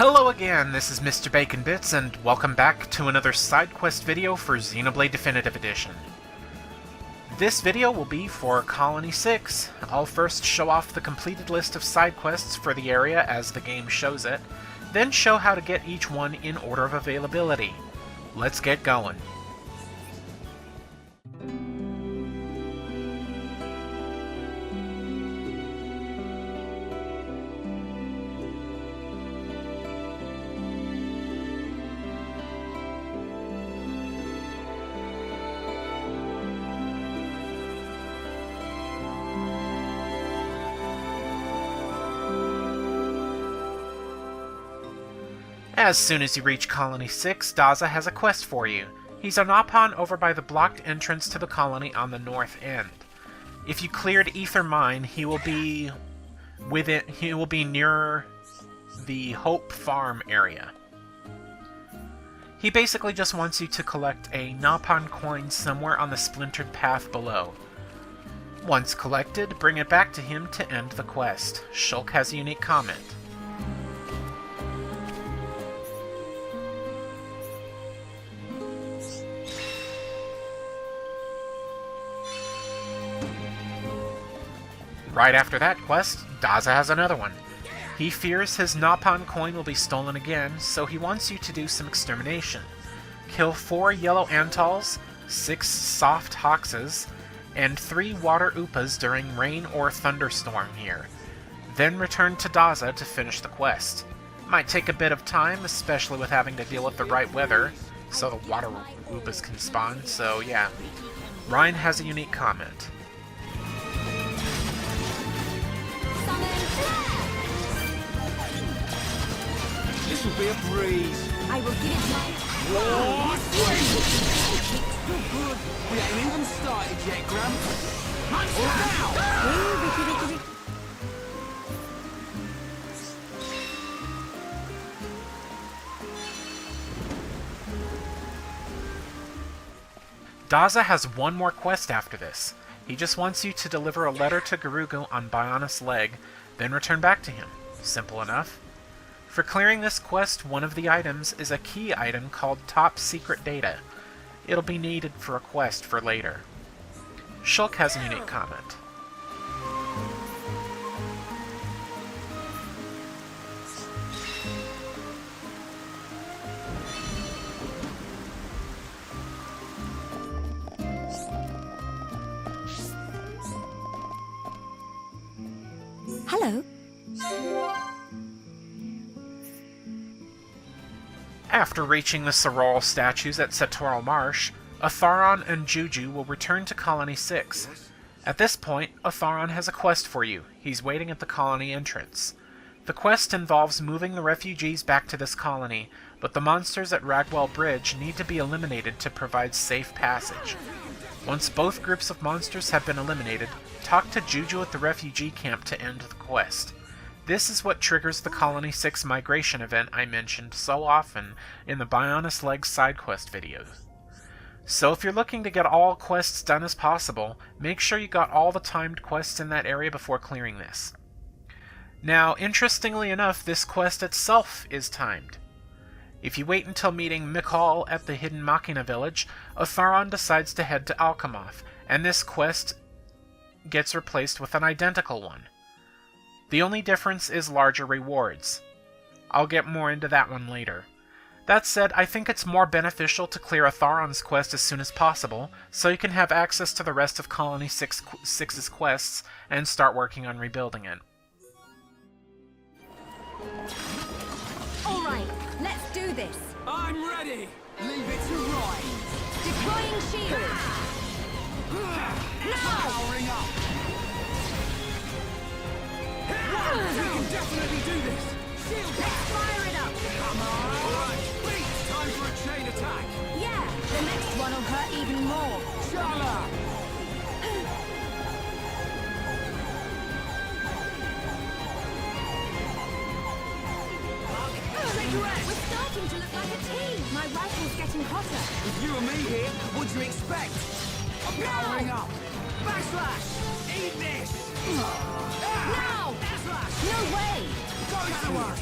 Hello again, this is Mr. Bacon Bits, and welcome back to another side quest video for Xenoblade Definitive Edition. This video will be for Colony 6. I'll first show off the completed list of side quests for the area as the game shows it, then show how to get each one in order of availability. Let's get going. As soon as you reach Colony 6, Daza has a quest for you. He's a Mechon over by the blocked entrance to the colony on the north end. If you cleared Ether Mine, he will be near the Hope Farm area. He basically just wants you to collect a Mechon coin somewhere on the splintered path below. Once collected, bring it back to him to end the quest. Shulk has a unique comment. Right after that quest, Daza has another one. He fears his Mechon coin will be stolen again, so he wants you to do some extermination. Kill 4 yellow Antals, 6 soft Hoxes, and 3 water Upas during rain or thunderstorm here. Then return to Daza to finish the quest. Might take a bit of time, especially with having to deal with the right weather, so the water Upas can spawn, so yeah. Ryan has a unique comment. This will be a breeze. I will give it my... What? You're good. We ain't even started yet, Gramps. Monster now! Daza has one more quest after this. He just wants you to deliver a letter to Garugu on Bionis Leg, then return back to him. Simple enough. For clearing this quest, one of the items is a key item called Top Secret Data. It'll be needed for a quest for later. Shulk has a unique comment. Hello. After reaching the Sorrel statues at Satoral Marsh, Atharon and Juju will return to Colony 6. At this point, Atharon has a quest for you. He's waiting at the colony entrance. The quest involves moving the refugees back to this colony, but the monsters at Ragwell Bridge need to be eliminated to provide safe passage. Once both groups of monsters have been eliminated, talk to Juju at the refugee camp to end the quest. This is what triggers the Colony 6 migration event I mentioned so often in the Bionis Leg side quest videos. So if you're looking to get all quests done as possible, make sure you got all the timed quests in that area before clearing this. Now, interestingly enough, this quest itself is timed. If you wait until meeting Mechon at the Hidden Machina village, Atharon decides to head to Alchemoth, and this quest gets replaced with an identical one. The only difference is larger rewards. I'll get more into that one later. That said, I think it's more beneficial to clear Atharon's quest as soon as possible, so you can have access to the rest of Colony 6's quests and start working on rebuilding it. Alright, let's do this. I'm ready. Leave it to Ryan. Deploying shield. Powering up. We can definitely do this. Shield. Let's fire it up. Come on. All right, wait. Time for a chain attack. Yeah, the next one will hurt even more. Shala. We're starting to look like a team. My rifle's getting hotter. With you and me here, what'd you expect? I'm powering up. Backslash. Eat this. Now! Backslash. No way! Go to one.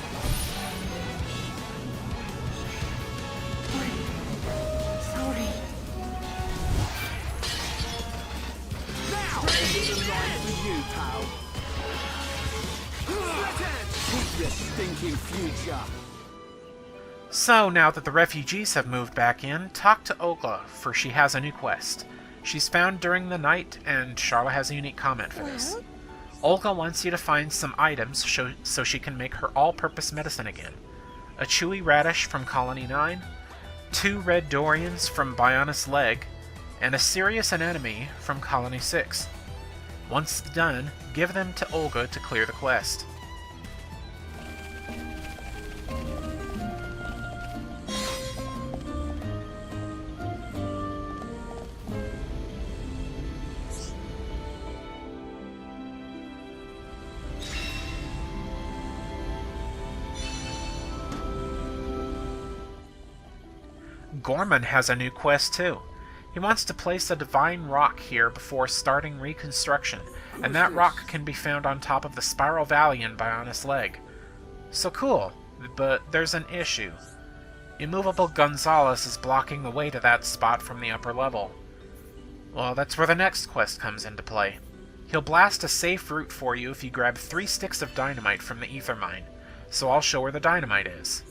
stinking future. So, now that the refugees have moved back in, talk to Olga, for she has a new quest. She's found during the night, and Charlotte has a unique comment for this. Olga wants you to find some items so she can make her all-purpose medicine again. A chewy radish from Colony 9, 2 red Dorians from Bionis Leg, and a serious anemone from Colony 6. Once done, give them to Olga to clear the quest. Gorman has a new quest too. He wants to place a divine rock here before starting reconstruction, and that rock can be found on top of the Spiral Valley in Bionis Leg. So cool, but there's an issue. Immovable Gonzalez is blocking the way to that spot from the upper level. Well, that's where the next quest comes into play. He'll blast a safe route for you if you grab 3 sticks of dynamite from the ether mine, so I'll show where the dynamite is.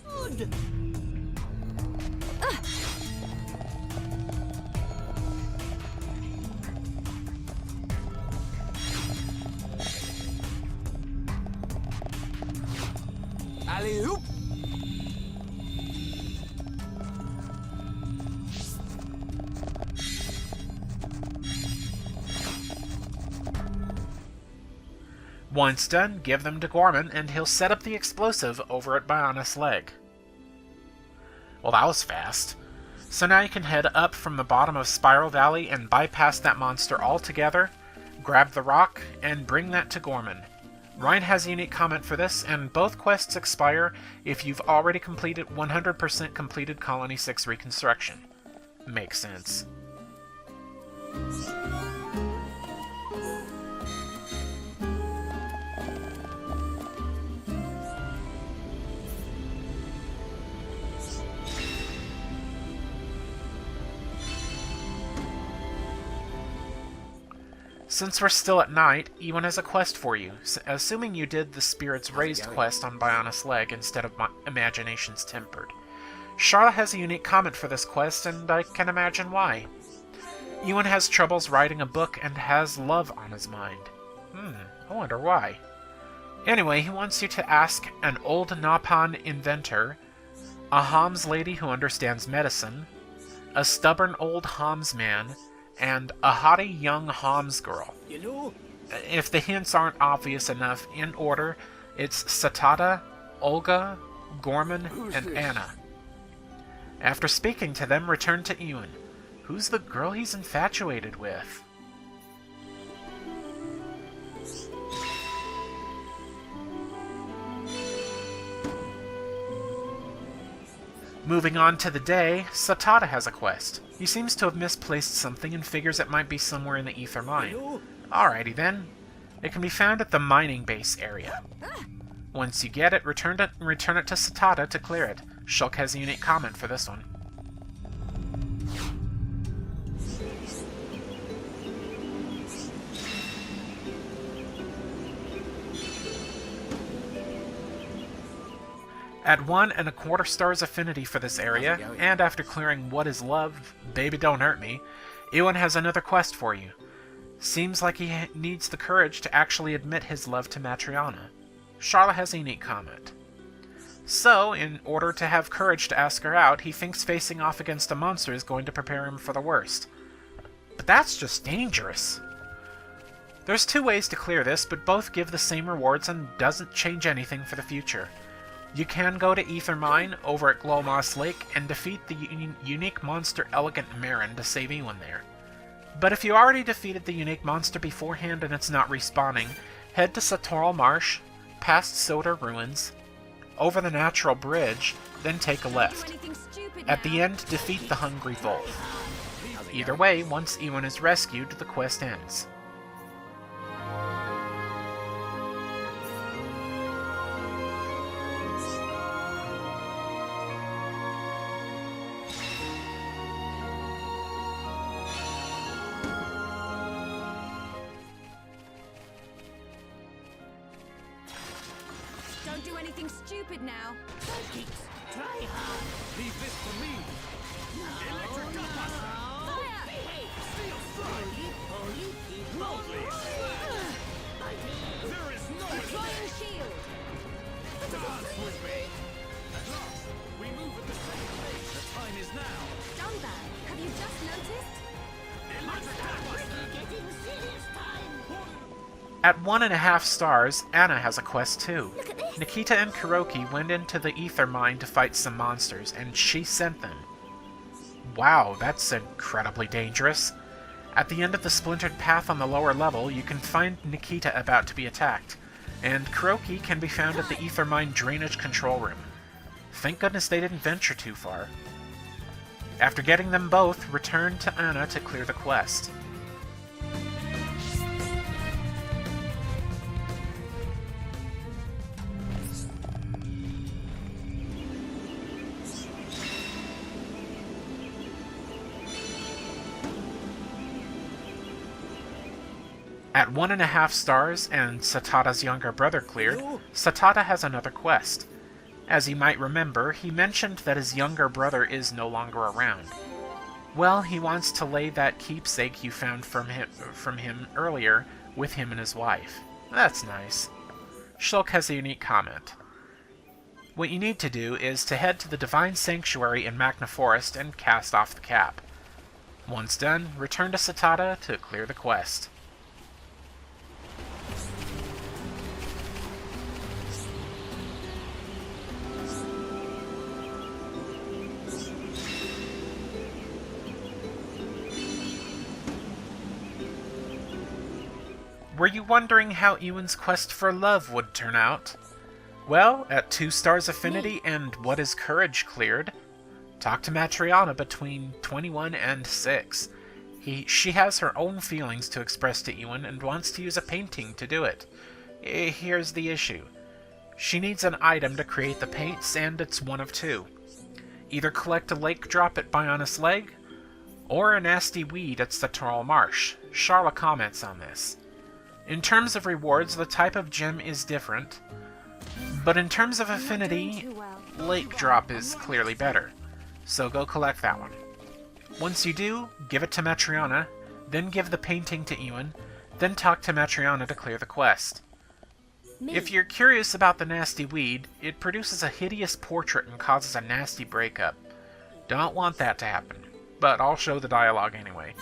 Good. Alley-oop. Once done, give them to Gorman, and he'll set up the explosive over at Bionis Leg. Well, that was fast. So now you can head up from the bottom of Spiral Valley and bypass that monster altogether, grab the rock, and bring that to Gorman. Ryan has a unique comment for this, and both quests expire if you've already completed 100% completed Colony 6 reconstruction. Makes sense. Since we're still at night, Ewan has a quest for you, assuming you did the Spirit's Raised quest on Bionis Leg instead of Imagination's Tempered. Charlotte has a unique comment for this quest, and I can imagine why. Ewan has troubles writing a book and has love on his mind. I wonder why. Anyway, he wants you to ask an old Napan inventor, a Homs lady who understands medicine, a stubborn old Homs man, and a haughty young Homs girl. You know? If the hints aren't obvious enough, in order, it's Satata, Olga, Gorman, and Anna. After speaking to them, return to Ewan. Who's the girl he's infatuated with? Moving on to the day, Satata has a quest. He seems to have misplaced something and figures it might be somewhere in the ether mine. Alrighty then. It can be found at the mining base area. Once you get it, return it to Satata to clear it. Shulk has a unique comment for this one. At 1 1/4 stars affinity for this area, and after clearing What Is Love, Baby Don't Hurt Me, Ewan has another quest for you. Seems like he needs the courage to actually admit his love to Matryona. Charlotte has a unique comment. So, in order to have courage to ask her out, he thinks facing off against a monster is going to prepare him for the worst. But that's just dangerous. There's 2 ways to clear this, but both give the same rewards and doesn't change anything for the future. You can go to Ether Mine over at Glowmoss Lake and defeat the unique monster Elegant Marin to save Ewan there. But if you already defeated the unique monster beforehand and it's not respawning, head to Satoral Marsh, past Soda Ruins, over the Natural Bridge, then take a left. At the end, defeat the Hungry Wolf. Either way, once Ewan is rescued, the quest ends. Don't do anything stupid now. Psychics, try hard. Leave this to me. Electric Gunbuster. Fire! Steel Strike. Loudly. There is no Deploying shield. Dance with me. At last, we move at the same pace. The time is now. Dunban, have you just noticed? Electric Gunbuster. Getting serious time. At 1.5 stars, Anna has a quest too. Look at this. Nikita and Kuroki went into the ether mine to fight some monsters, and she sent them. Wow, that's incredibly dangerous. At the end of the splintered path on the lower level, you can find Nikita about to be attacked, and Kuroki can be found at the ether mine drainage control room. Thank goodness they didn't venture too far. After getting them both, return to Anna to clear the quest. At 1.5 stars and Satata's younger brother cleared, Satata has another quest. As you might remember, he mentioned that his younger brother is no longer around. Well, he wants to lay that keepsake you found from him earlier with him and his wife. That's nice. Shulk has a unique comment. What you need to do is to head to the Divine Sanctuary in Magna Forest and cast off the cap. Once done, return to Satata to clear the quest. Were you wondering how Ewan's quest for love would turn out? Well, at 2 stars affinity and What is Courage cleared, talk to Matryona between 21 and 6. She has her own feelings to express to Ewan and wants to use a painting to do it. Here's the issue. She needs an item to create the paints, and it's one of two. Either collect a lake drop at Bionis Leg, or a nasty weed at Satatoral Marsh. Charla comments on this. In terms of rewards, the type of gem is different, but in terms of affinity, Lake Drop is clearly better, so go collect that one. Once you do, give it to Matryona, then give the painting to Ewan, then talk to Matryona to clear the quest. If you're curious about the nasty weed, it produces a hideous portrait and causes a nasty breakup. Don't want that to happen, but I'll show the dialogue anyway.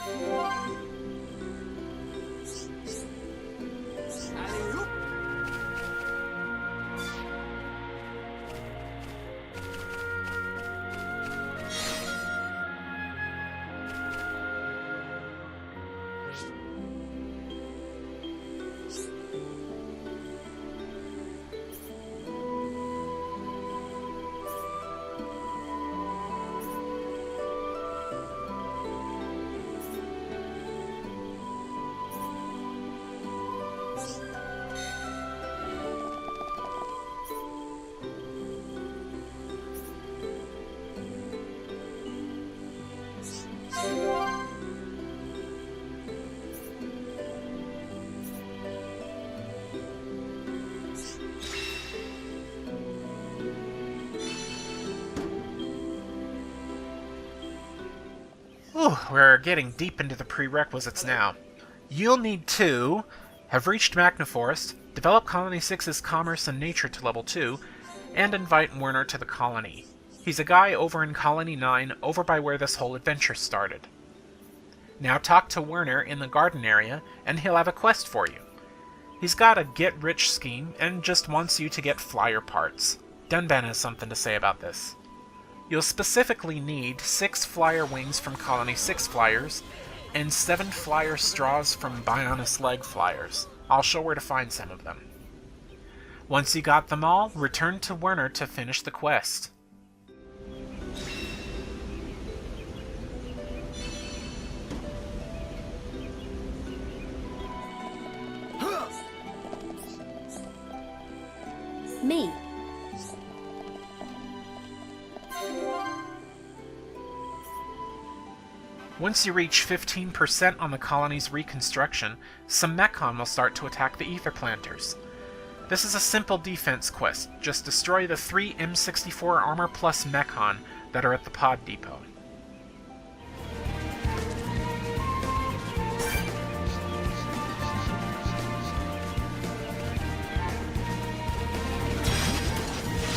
We're getting deep into the prerequisites now. You'll need to have reached Magna Forest, develop Colony 6's Commerce and Nature to level 2, and invite Werner to the colony. He's a guy over in Colony 9, over by where this whole adventure started. Now talk to Werner in the garden area, and he'll have a quest for you. He's got a get-rich scheme, and just wants you to get flyer parts. Dunban has something to say about this. You'll specifically need 6 flyer wings from Colony 6 flyers, and 7 flyer straws from Bionis Leg flyers. I'll show where to find some of them. Once you got them all, return to Werner to finish the quest. Me. Once you reach 15% on the colony's reconstruction, some Mechon will start to attack the ether planters. This is a simple defense quest. Just destroy the 3 M64 Armor Plus Mechon that are at the pod depot.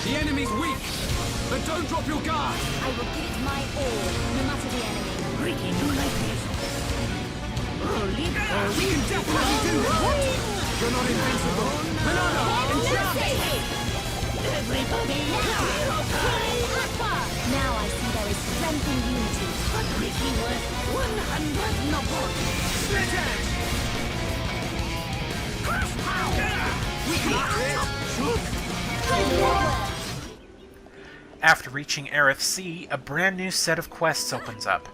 The enemy's weak, but don't drop your guard. I will give it my all, no matter the enemy. Ricky, you like this? We can definitely do that. You're not invincible. Banana, Everybody, now I see there is strength in unity. but Ricky worth 100 nobles. Split edge. Crash power. We got it. After reaching Aerith C, a brand new set of quests opens up.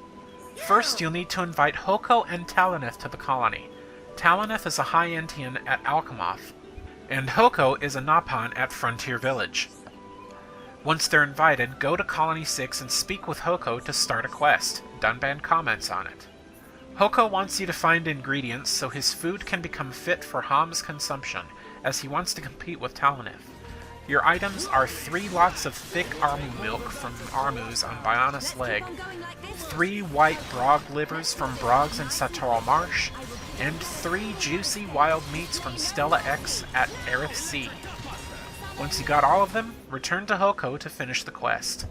First, you'll need to invite Hoko and Taloneth to the colony. Taloneth is a High Entian at Alchemoth, and Hoko is a Napon at Frontier Village. Once they're invited, go to Colony 6 and speak with Hoko to start a quest. Dunban comments on it. Hoko wants you to find ingredients so his food can become fit for Ham's consumption, as he wants to compete with Taloneth. Your items are 3 lots of thick Armu milk from Armus on Bionis Leg, 3 white Brog livers from Brogs in Satoral Marsh, and 3 juicy wild meats from Stella X at Aerith C. Once you got all of them, return to Hoko to finish the quest.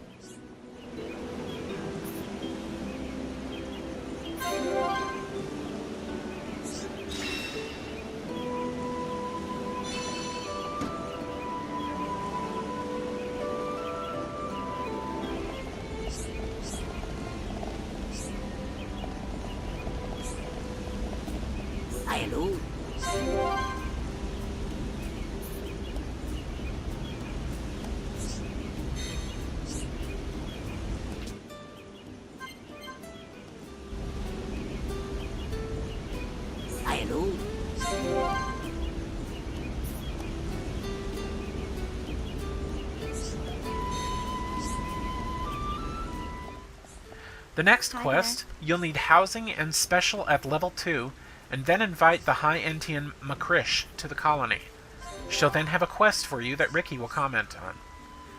Hello. Hello. The next quest, you'll need housing and special at level 2, and then invite the High Entian Makrish to the colony. She'll then have a quest for you that Ricky will comment on.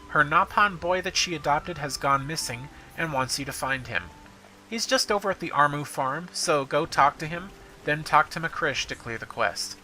Her Napon boy that she adopted has gone missing and wants you to find him. He's just over at the Armu farm, so go talk to him, then talk to Makrish to clear the quest.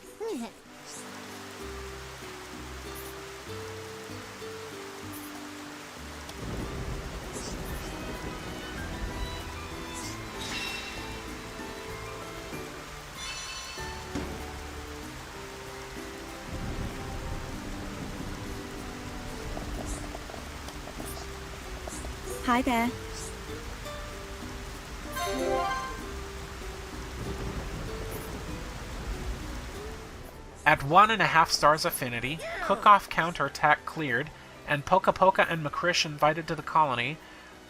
Hi there. At 1.5 stars affinity, cook-off counterattack cleared, and Poka Poka and Makrish invited to the colony,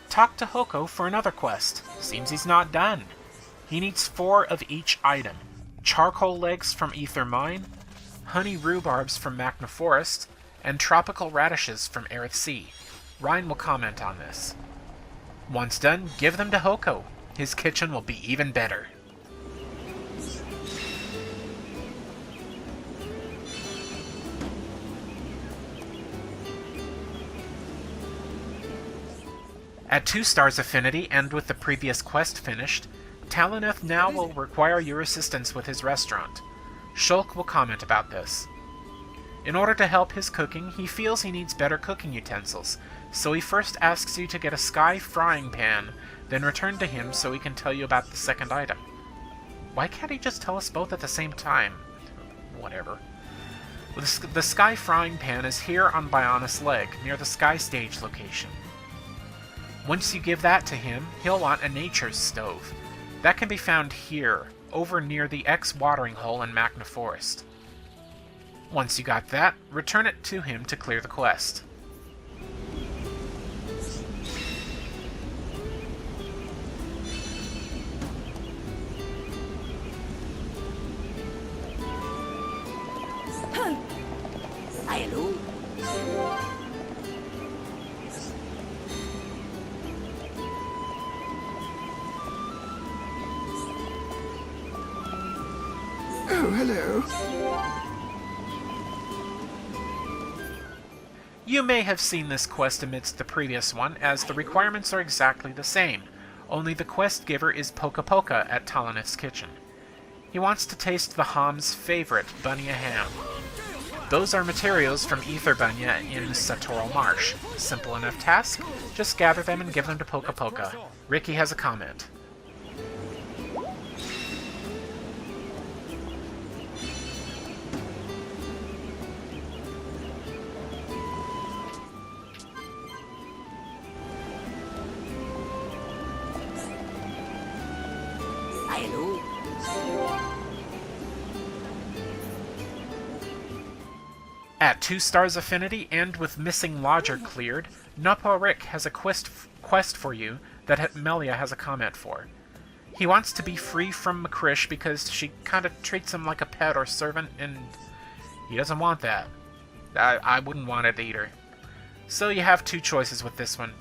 talk to Hoko for another quest. Seems he's not done. He needs 4 of each item. Charcoal legs from Ether Mine, honey rhubarbs from Magna Forest, and tropical radishes from Aerith Sea. Ryan will comment on this. Once done, give them to Hoko. His kitchen will be even better. At 2 stars affinity, and with the previous quest finished, Taloneth now will require your assistance with his restaurant. Shulk will comment about this. In order to help his cooking, he feels he needs better cooking utensils, so he first asks you to get a sky frying pan, then return to him so he can tell you about the second item. Why can't he just tell us both at the same time? Whatever. The sky frying pan is here on Bionis Leg, near the sky stage location. Once you give that to him, he'll want a nature's stove. That can be found here, over near the X watering hole in Magna Forest. Once you got that, return it to him to clear the quest. Hello. Oh, hello. You may have seen this quest amidst the previous one, as the requirements are exactly the same, only the quest giver is Poka Poka at Talanith's kitchen. He wants to taste the Hom's favorite, Bunya ham. Those are materials from Ether Bunya in Satoral Marsh. Simple enough task, just gather them and give them to Poka Poka. Ricky has a comment. At 2 stars affinity and with missing lodger cleared, Nopo Rick has a quest for you that Melia has a comment for. He wants to be free from Makrish because she kind of treats him like a pet or servant, and he doesn't want that. I wouldn't want it either. So you have 2 choices with this one.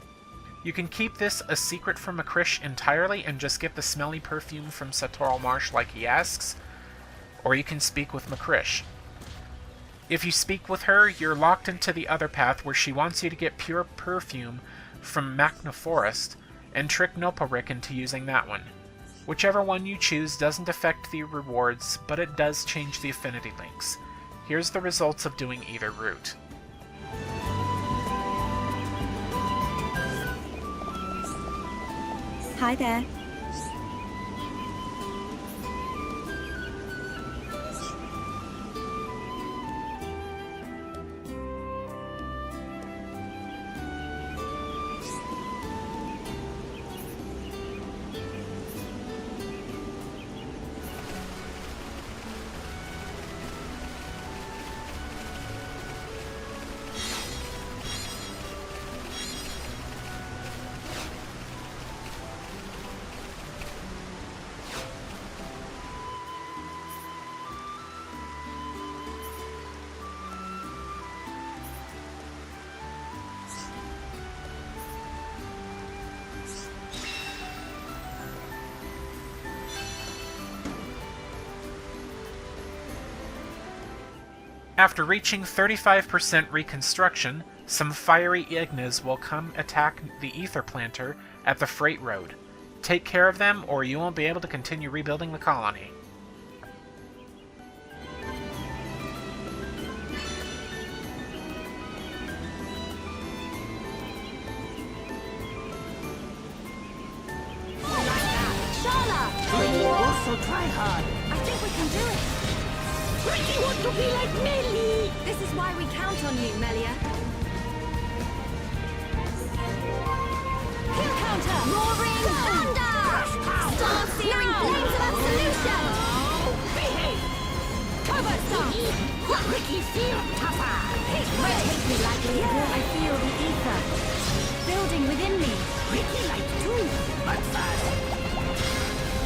You can keep this a secret from Makrish entirely and just get the smelly perfume from Satoral Marsh like he asks, or you can speak with Makrish. If you speak with her, you're locked into the other path where she wants you to get pure perfume from Machna Forest and trick Noporik into using that one. Whichever one you choose doesn't affect the rewards, but it does change the affinity links. Here's the results of doing either route. Hi there. After reaching 35% reconstruction, some fiery Ignas will come attack the Ether Planter at the Freight Road. Take care of them, or you won't be able to continue rebuilding the colony. So try hard. I think we can do it. Ricky want to be like Melly. This is why we count on you, Melia. Kill counter! Roaring thunder! Star-searing flames of absolution! Behave. Covert stomp! Ricky feel tougher. Take me lightly, I feel the ether building within me. Ricky like too, but fast.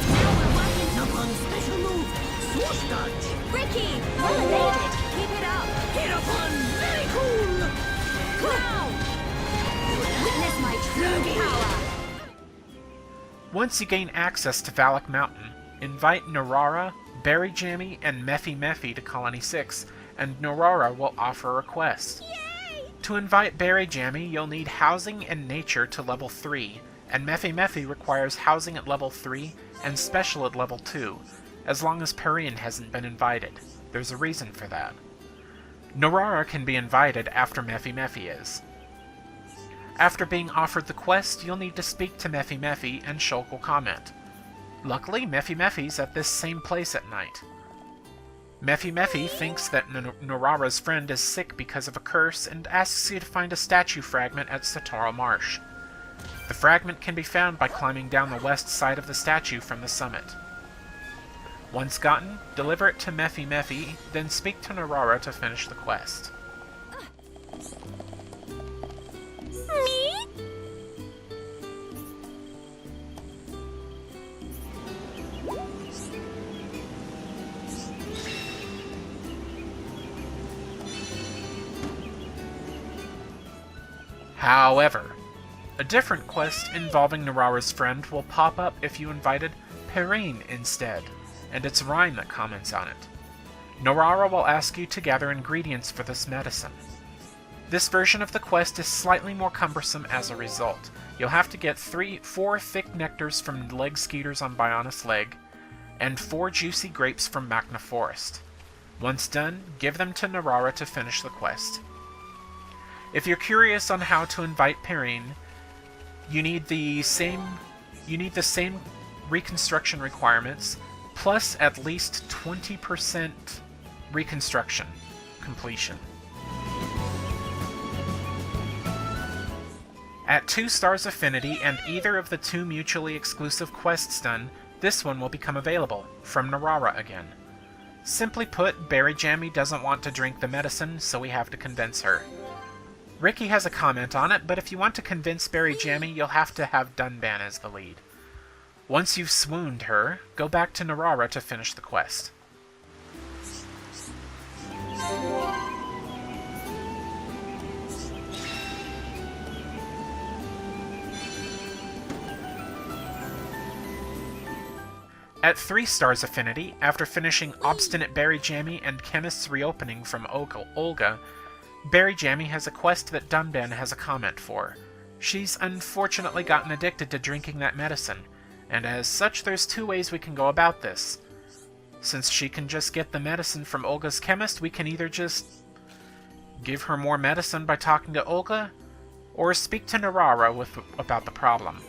Now we're working upon special move. Swoosh dodge. Ricky, well evaded. Keep it up. Hit upon. Very cool. Now! Witness my true power. Once you gain access to Valak Mountain, invite Narara, Berryjammy, and Mephi to Colony 6, and Narara will offer a quest. Yay! To invite Berryjammy, you'll need housing and nature to level 3, and Mephi requires housing at level 3 and special at level 2, as long as Perrine hasn't been invited. There's a reason for that. Narara can be invited after Mephi is. After being offered the quest, you'll need to speak to Mephi and Shulk will comment. Luckily, Mephi's at this same place at night. Mephi thinks that Narara's friend is sick because of a curse and asks you to find a statue fragment at Satoral Marsh. The fragment can be found by climbing down the west side of the statue from the summit. Once gotten, deliver it to Mephi, then speak to Narara to finish the quest. Me? However, a different quest involving Narara's friend will pop up if you invited Perrine instead, and it's Rhyme that comments on it. Narara will ask you to gather ingredients for this medicine. This version of the quest is slightly more cumbersome as a result. You'll have to get 4 thick nectars from leg skeeters on Bionis Leg, and 4 juicy grapes from Magna Forest. Once done, give them to Narara to finish the quest. If you're curious on how to invite Perrine, you need the same reconstruction requirements, plus at least 20% reconstruction completion. At 2 stars affinity and either of the 2 mutually exclusive quests done, this one will become available, from Narara again. Simply put, Berryjammy doesn't want to drink the medicine, so we have to convince her. Ricky has a comment on it, but if you want to convince Berryjammy, you'll have to have Dunban as the lead. Once you've swooned her, go back to Narara to finish the quest. At 3 stars affinity, after finishing Obstinate Berryjammy and Chemist's reopening from Olga, Berryjammy has a quest that Dunban has a comment for. She's unfortunately gotten addicted to drinking that medicine, and as such there's 2 ways we can go about this. Since she can just get the medicine from Olga's chemist, we can either just give her more medicine by talking to Olga, or speak to Narara about the problem.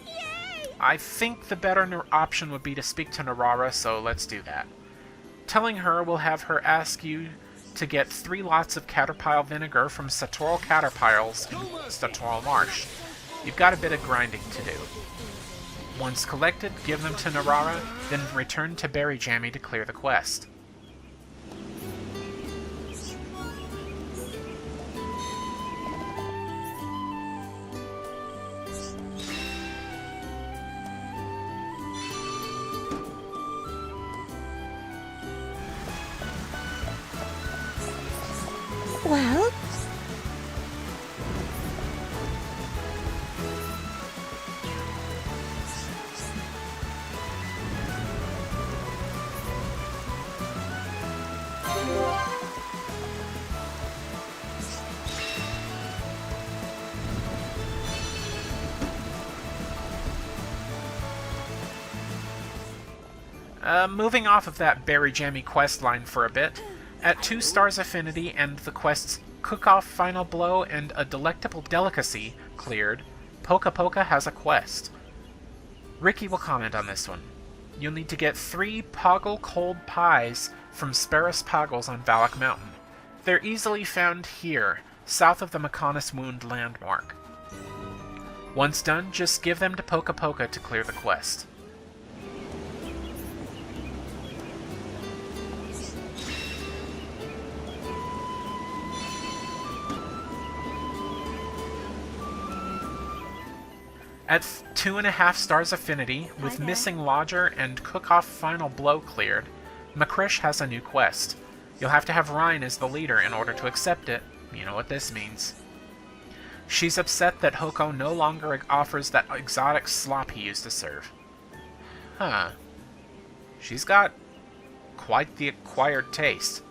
I think the better option would be to speak to Narara, so let's do that. Telling her will have her ask you to get 3 lots of caterpile vinegar from Satoral Caterpiles in Satoral Marsh. You've got a bit of grinding to do. Once collected, give them to Narara, then return to Berryjammy to clear the quest. Well? Moving off of that Berryjammy questline for a bit, at 2 stars affinity and the quests Cook-Off Final Blow and a Delectable Delicacy cleared, Poka Poka has a quest. Ricky will comment on this one. You'll need to get 3 Poggle Cold Pies from Sparus Poggles on Valak Mountain. They're easily found here, south of the Mechonis Wound landmark. Once done, just give them to Poka Poka to clear the quest. At 2.5 stars affinity, with Missing Lodger and Cook-Off Final Blow cleared, Makrish has a new quest. You'll have to have Rhine as the leader in order to accept it. You know what this means. She's upset that Hoko no longer offers that exotic slop he used to serve. Huh. She's got quite the acquired taste.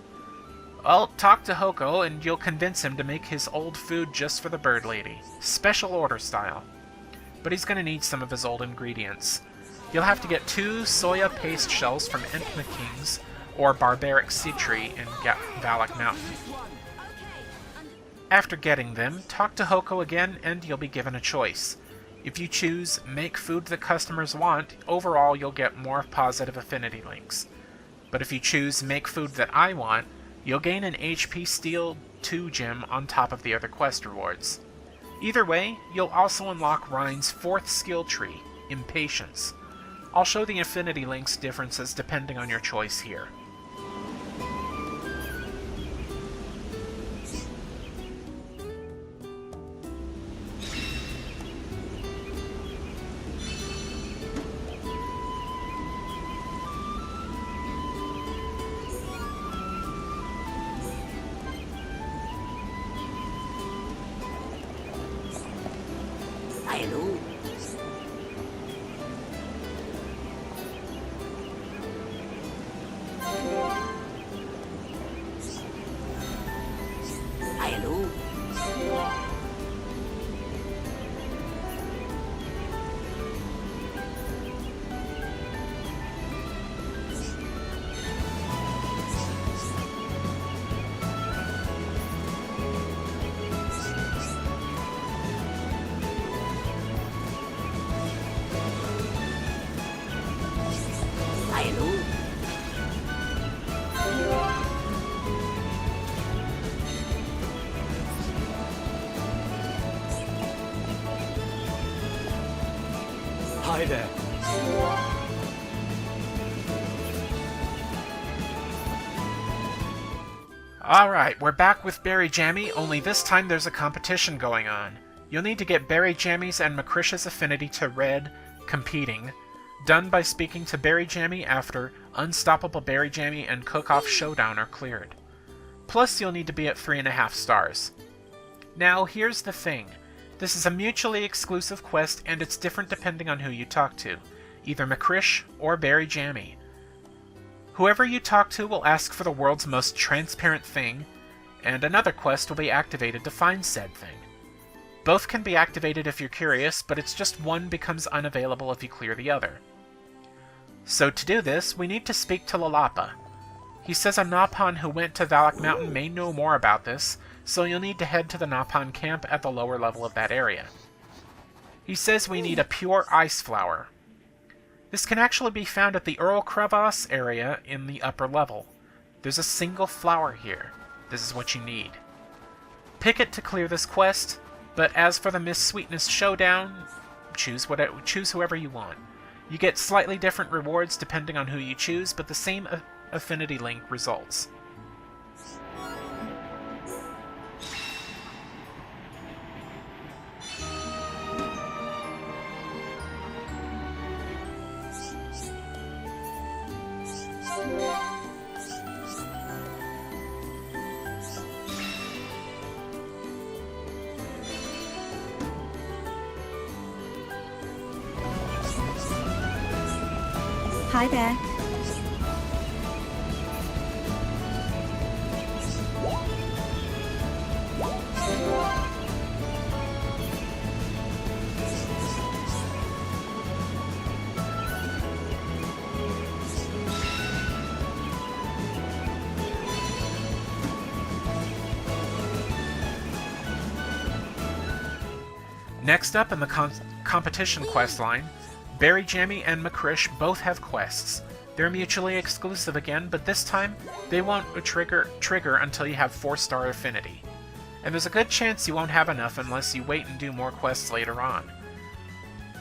Well, talk to Hoko and you'll convince him to make his old food just for the bird lady. Special order style. But he's going to need some of his old ingredients. You'll have to get 2 soya paste shells from Entma Kings or Barbaric Citri in Valak Mountain. After getting them, talk to Hoko again and you'll be given a choice. If you choose Make Food the Customers Want, overall you'll get more positive affinity links. But if you choose Make Food That I Want, you'll gain an HP Steel 2 gem on top of the other quest rewards. Either way, you'll also unlock Rhine's 4th skill tree, Impatience. I'll show the affinity links differences depending on your choice here. Hello. Hello. Hi there. Alright, we're back with Berryjammy, only this time there's a competition going on. You'll need to get Berryjammy's and Makrish's affinity to red, competing, done by speaking to Berryjammy after Unstoppable Berryjammy and Cook-Off Showdown are cleared. Plus, you'll need to be at 3.5 stars. Now, here's the thing. This is a mutually exclusive quest, and it's different depending on who you talk to, either Makrish or Berryjammy. Whoever you talk to will ask for the world's most transparent thing, and another quest will be activated to find said thing. Both can be activated if you're curious, but it's just one becomes unavailable if you clear the other. So to do this, we need to speak to Lalapa. He says a Napon who went to Valak Mountain may know more about this, so you'll need to head to the Napon camp at the lower level of that area. He says we need a pure ice flower. This can actually be found at the Earl Crevasse area in the upper level. There's a single flower here. This is what you need. Pick it to clear this quest, but as for the Miss Sweetness Showdown, choose whoever you want. You get slightly different rewards depending on who you choose, but the same affinity link results. Hi there. Next up in the competition questline, Berryjammy and Makrish both have quests. They're mutually exclusive again, but this time they won't trigger until you have 4-star affinity. And there's a good chance you won't have enough unless you wait and do more quests later on.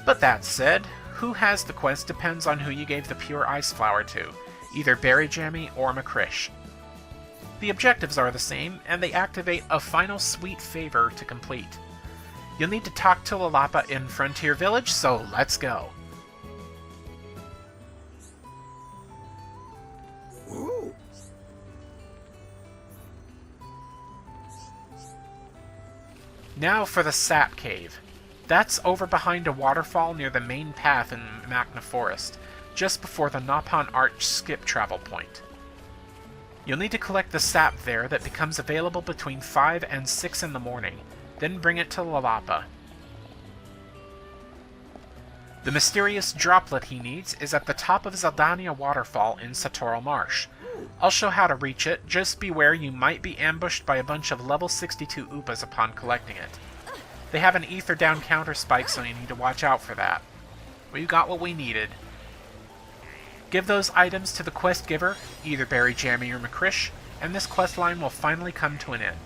But that said, who has the quest depends on who you gave the pure ice flower to, either Berryjammy or Makrish. The objectives are the same, and they activate a final sweet favor to complete. You'll need to talk to Lalapa in Frontier Village, so let's go. Ooh. Now for the Sap Cave. That's over behind a waterfall near the main path in Magna Forest, just before the Napon Arch skip travel point. You'll need to collect the sap there that becomes available between 5 and 6 in the morning, then bring it to Lalapa. The mysterious droplet he needs is at the top of Zeldania Waterfall in Satoral Marsh. I'll show how to reach it, just beware you might be ambushed by a bunch of level 62 Oopas upon collecting it. They have an ether down counter spike, so you need to watch out for that. We got what we needed. Give those items to the quest giver, either Berryjammy or Makrish, and this quest line will finally come to an end.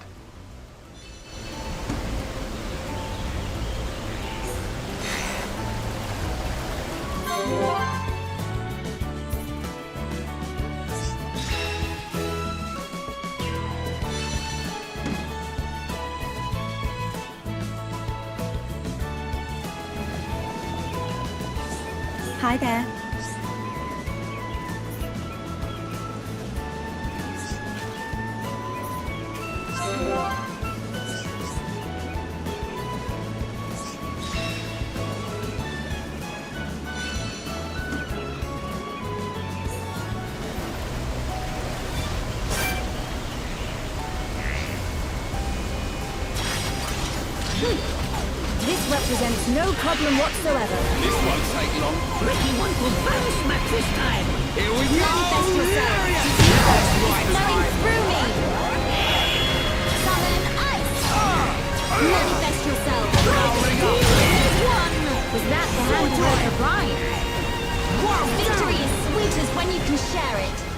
Hi there. This represents no problem whatsoever. This won't take long. Ricky one will bang smack this time. Here we go! Manifest yourself. That's right Flowing time. through me. Summon ice. Manifest yourself. One. Was that the hand to the bride? Victory is sweet as when you can share it.